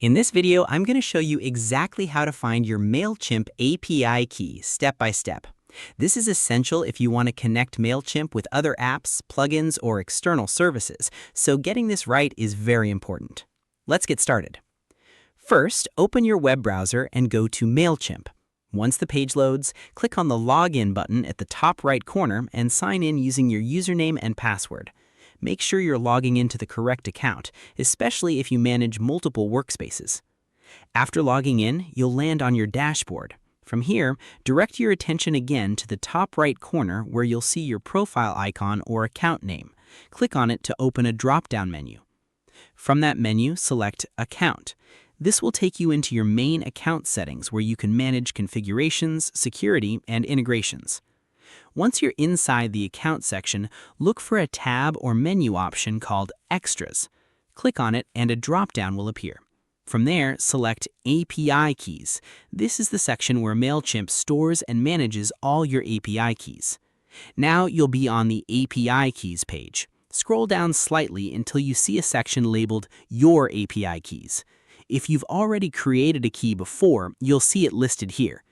In this video, I'm going to show you exactly how to find your Mailchimp API key step by step. This is essential if you want to connect Mailchimp with other apps, plugins, or external services, so getting this right is very important. Let's get started. First, open your web browser and go to Mailchimp. Once the page loads, click on the Login button at the top right corner and sign in using your username and password. Make sure you're logging into the correct account, especially if you manage multiple workspaces. After logging in, you'll land on your dashboard. From here, direct your attention again to the top right corner where you'll see your profile icon or account name. Click on it to open a drop-down menu. From that menu, select Account. This will take you into your main account settings where you can manage configurations, security, and integrations. Once you're inside the account section, look for a tab or menu option called Extras. Click on it and a drop-down will appear. From there, select API Keys. This is the section where Mailchimp stores and manages all your API keys. Now you'll be on the API Keys page. Scroll down slightly until you see a section labeled Your API Keys. If you've already created a key before, you'll see it listed here.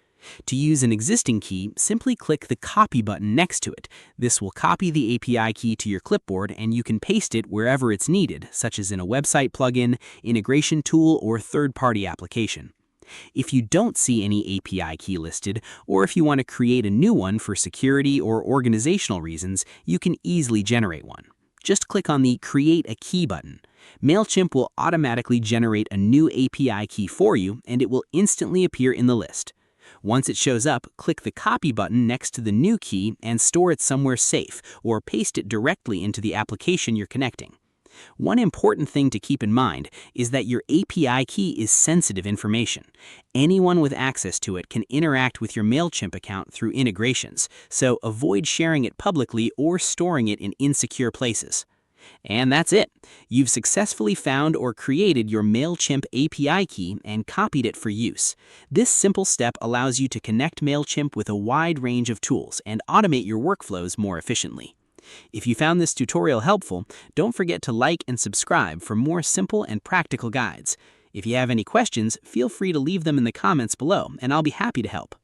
To use an existing key, simply click the Copy button next to it. This will copy the API key to your clipboard and you can paste it wherever it's needed, such as in a website plugin, integration tool, or third-party application. If you don't see any API key listed, or if you want to create a new one for security or organizational reasons, you can easily generate one. Just click on the Create a Key button. Mailchimp will automatically generate a new API key for you and it will instantly appear in the list. Once it shows up, click the Copy button next to the new key and store it somewhere safe or paste it directly into the application you're connecting. One important thing to keep in mind is that your API key is sensitive information. Anyone with access to it can interact with your Mailchimp account through integrations, so avoid sharing it publicly or storing it in insecure places. And that's it. You've successfully found or created your Mailchimp API key and copied it for use. This simple step allows you to connect Mailchimp with a wide range of tools and automate your workflows more efficiently. If you found this tutorial helpful, don't forget to like and subscribe for more simple and practical guides. If you have any questions, feel free to leave them in the comments below, and I'll be happy to help.